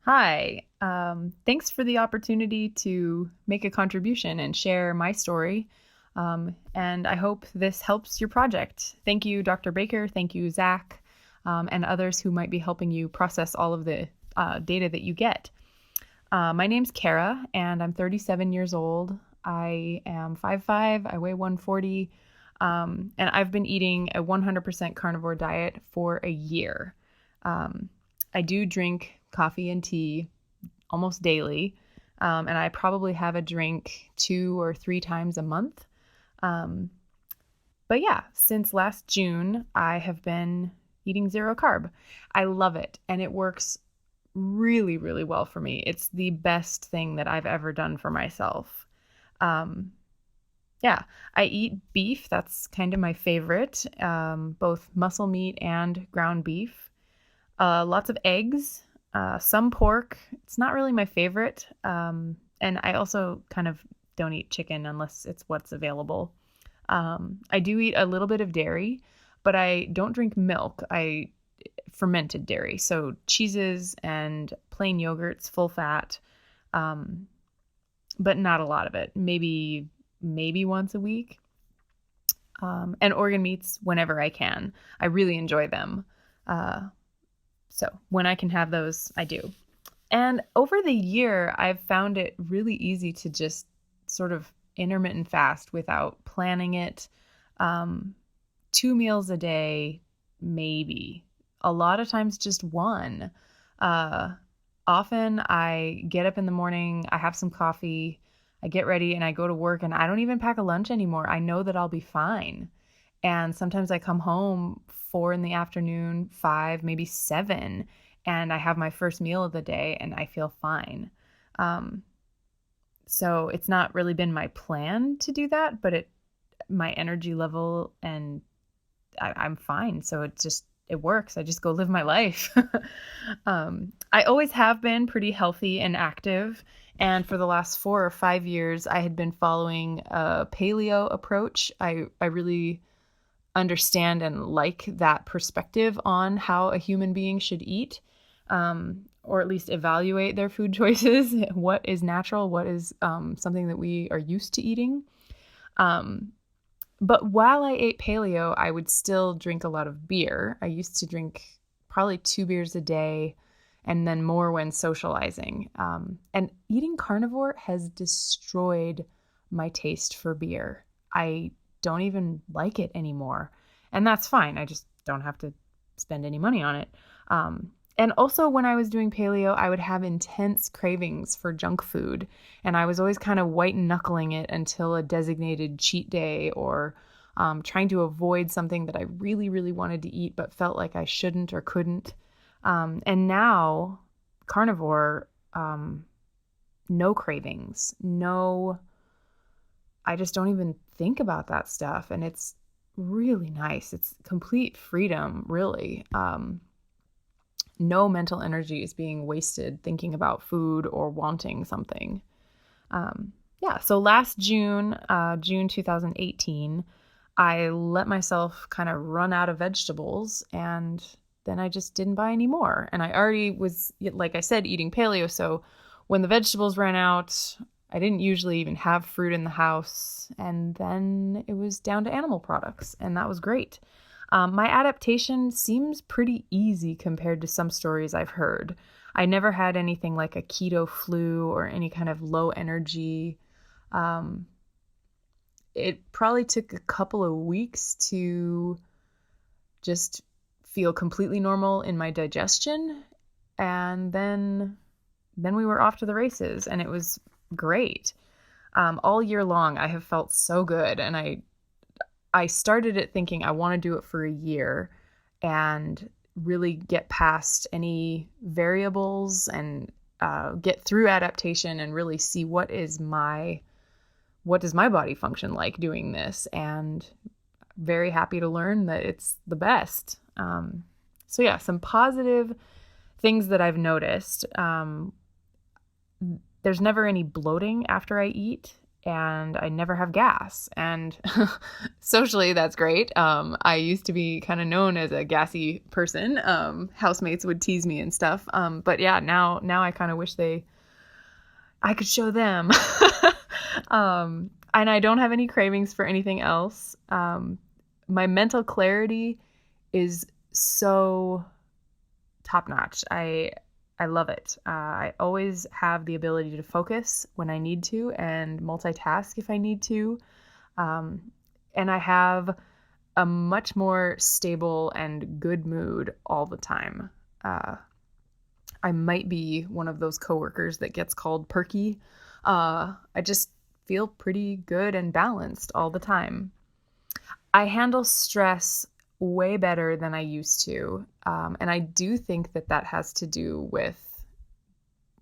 Hi. Thanks for the opportunity to make a contribution and share my story. And I hope this helps your project. Thank you, Dr. Baker. Thank you, Zach, and others who might be helping you process all of the data that you get. My name's Cara, and I'm 37 years old. I am 5'5". I weigh 140. And I've been eating a 100% carnivore diet for a year. I do drink coffee and tea almost daily, and I probably have a drink 2 or 3 times a month. Um, but yeah, since last June, I have been eating zero carb. I love it, and it works really, really well for me. It's the best thing that I've ever done for myself. Um, yeah, I eat beef. That's kind of my favorite, both muscle meat and ground beef. Lots of eggs, some pork. It's not really my favorite. And I also kind of don't eat chicken unless it's what's available. I do eat a little bit of dairy, but I don't drink milk. I fermented dairy, so cheeses and plain yogurts, full fat, but not a lot of it. Maybe once a week. And organ meats whenever I can. I really enjoy them. So when I can have those, I do. And over the year, I've found it really easy to just sort of intermittent fast without planning it. 2 meals a day, maybe. A lot of times just one. Often I get up in the morning, I have some coffee, I get ready and I go to work and I don't even pack a lunch anymore. I know that I'll be fine. And sometimes I come home 4 in the afternoon, 5, maybe 7, and I have my first meal of the day and I feel fine. So it's not really been my plan to do that, but my energy level and I'm fine. So it works. I just go live my life. I always have been pretty healthy and active. And for the last 4 or 5 years, I had been following a paleo approach. I really understand and like that perspective on how a human being should eat, or at least evaluate their food choices. What is natural? What is something that we are used to eating? But while I ate paleo, I would still drink a lot of beer. I used to drink probably 2 beers a day and then more when socializing. And eating carnivore has destroyed my taste for beer. I don't even like it anymore. And that's fine. I just don't have to spend any money on it. And also when I was doing paleo, I would have intense cravings for junk food. And I was always kind of white knuckling it until a designated cheat day or trying to avoid something that I really, really wanted to eat but felt like I shouldn't or couldn't. And now carnivore, no cravings, I just don't even think about that stuff. And it's really nice. It's complete freedom, really. No mental energy is being wasted thinking about food or wanting something. So last June, June 2018, I let myself kind of run out of vegetables and then I just didn't buy any more. And I already was, like I said, eating paleo. So when the vegetables ran out, I didn't usually even have fruit in the house. And then it was down to animal products. And that was great. My adaptation seems pretty easy compared to some stories I've heard. I never had anything like a keto flu or any kind of low energy. It probably took a couple of weeks to just feel completely normal in my digestion. And then we were off to the races and it was great. All year long, I have felt so good. And I started it thinking I want to do it for a year and really get past any variables and get through adaptation and really see what does my body function like doing this. And very happy to learn that it's the best. So yeah, some positive things that I've noticed. There's never any bloating after I eat. and I never have gas. And socially, that's great. I used to be kind of known as a gassy person. Housemates would tease me and stuff. But yeah, now I kind of wish I could show them. And I don't have any cravings for anything else. My mental clarity is so top notch. I love it. I always have the ability to focus when I need to and multitask if I need to. And I have a much more stable and good mood all the time. I might be one of those coworkers that gets called perky. I just feel pretty good and balanced all the time. I handle stress way better than I used to. And I do think that has to do with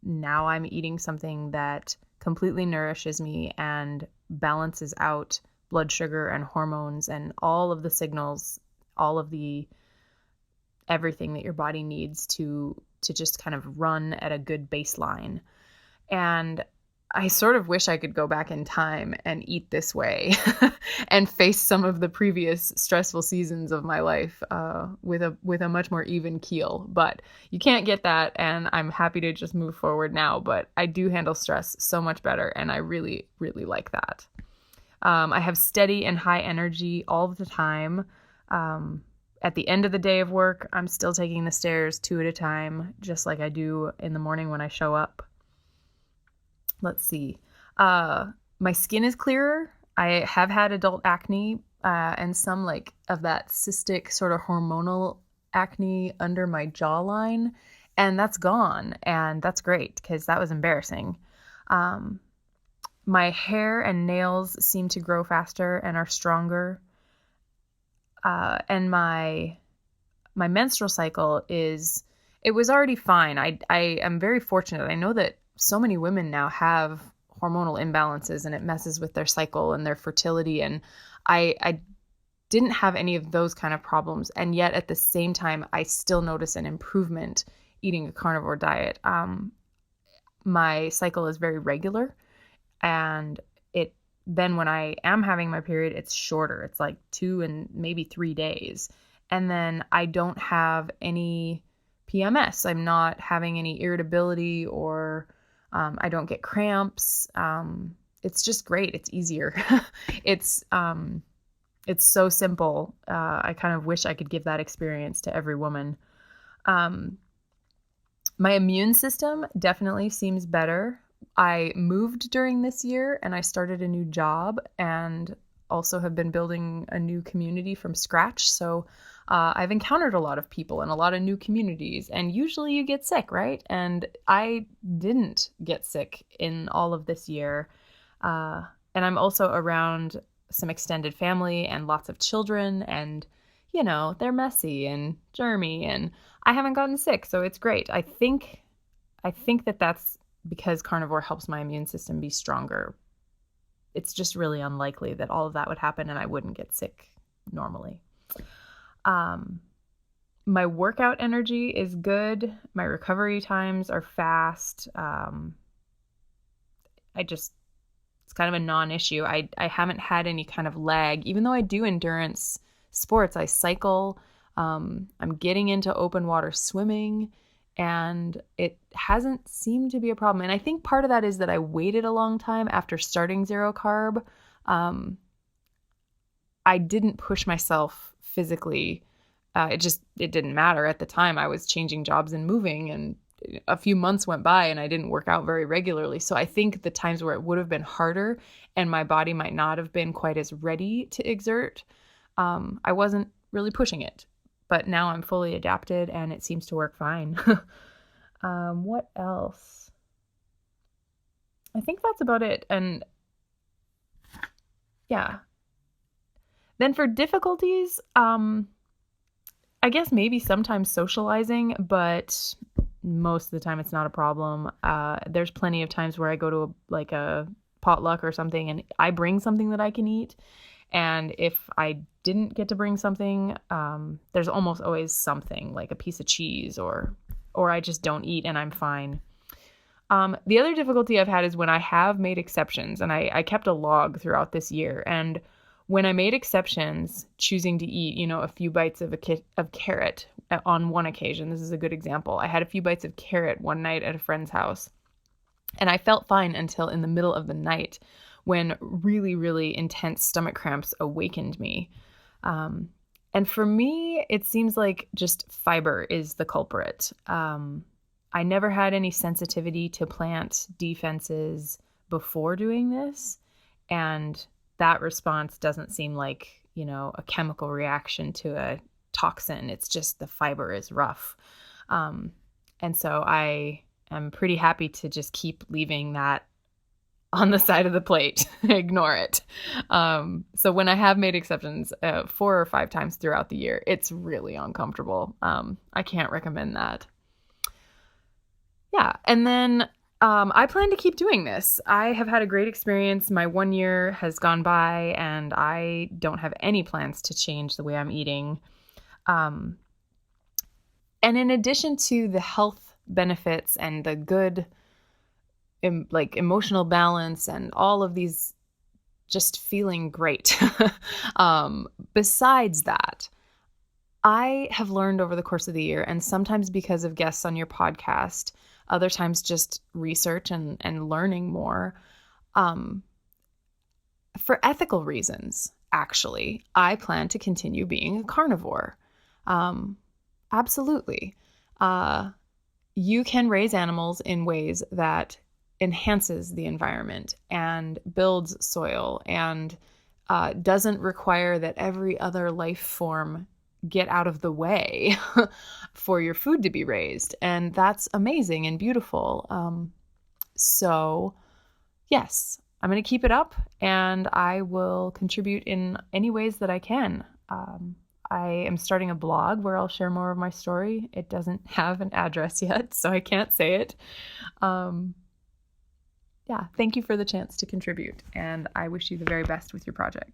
now I'm eating something that completely nourishes me and balances out blood sugar and hormones and all of the signals, all of the everything that your body needs to just kind of run at a good baseline. And I sort of wish I could go back in time and eat this way and face some of the previous stressful seasons of my life with a much more even keel. But you can't get that, and I'm happy to just move forward now. But I do handle stress so much better, and I really, really like that. I have steady and high energy all the time. At the end of the day of work, I'm still taking the stairs 2 at a time, just like I do in the morning when I show up. Let's see. My skin is clearer. I have had adult acne and some of that cystic sort of hormonal acne under my jawline, and that's gone, and that's great because that was embarrassing. My hair and nails seem to grow faster and are stronger. And my menstrual cycle it was already fine. I am very fortunate. I know that so many women now have hormonal imbalances and it messes with their cycle and their fertility. And I didn't have any of those kind of problems. And yet at the same time, I still notice an improvement eating a carnivore diet. My cycle is very regular, and then when I am having my period, it's shorter. It's like 2 and maybe 3 days. And then I don't have any PMS. I'm not having any irritability or I don't get cramps. It's just great. It's easier. It's so simple. I kind of wish I could give that experience to every woman. My immune system definitely seems better. I moved during this year and I started a new job and also have been building a new community from scratch. So I've encountered a lot of people and a lot of new communities, and usually you get sick, right? And I didn't get sick in all of this year. And I'm also around some extended family and lots of children, and they're messy and germy, and I haven't gotten sick. So it's great. I think that's because carnivore helps my immune system be stronger. It's just really unlikely that all of that would happen and I wouldn't get sick normally. My workout energy is good. My recovery times are fast. It's kind of a non-issue. I haven't had any kind of lag, even though I do endurance sports. I cycle. I'm getting into open water swimming, and it hasn't seemed to be a problem. And I think part of that is that I waited a long time after starting zero carb. I didn't push myself physically. It didn't matter at the time. I was changing jobs and moving, and a few months went by and I didn't work out very regularly. So I think the times where it would have been harder and my body might not have been quite as ready to exert, I wasn't really pushing it. But now I'm fully adapted and it seems to work fine. What else? I think that's about it. And yeah. Then for difficulties, I guess maybe sometimes socializing, but most of the time it's not a problem. There's plenty of times where I go to a potluck or something and I bring something that I can eat. And if I didn't get to bring something, there's almost always something like a piece of cheese or I just don't eat and I'm fine. The other difficulty I've had is when I have made exceptions, and I kept a log throughout this year. And when I made exceptions, choosing to eat, a few bites of carrot on one occasion, this is a good example. I had a few bites of carrot one night at a friend's house, and I felt fine until in the middle of the night when really, really intense stomach cramps awakened me. And for me, it seems like just fiber is the culprit. I never had any sensitivity to plant defenses before doing this. And that response doesn't seem like, a chemical reaction to a toxin. It's just the fiber is rough. And so I am pretty happy to just keep leaving that on the side of the plate. Ignore it. So when I have made exceptions 4 or 5 times throughout the year, it's really uncomfortable. I can't recommend that. Yeah. And then I plan to keep doing this. I have had a great experience. My 1 year has gone by and I don't have any plans to change the way I'm eating. And in addition to the health benefits and the good emotional balance and all of these just feeling great, besides that, I have learned over the course of the year, and sometimes because of guests on your podcast, other times just research and learning more, for ethical reasons, actually, I plan to continue being a carnivore. Absolutely. You can raise animals in ways that enhances the environment and builds soil and doesn't require that every other life form get out of the way for your food to be raised. And that's amazing and beautiful. So yes, I'm going to keep it up and I will contribute in any ways that I can. I am starting a blog where I'll share more of my story. It doesn't have an address yet, so I can't say it. Yeah, thank you for the chance to contribute, and I wish you the very best with your project.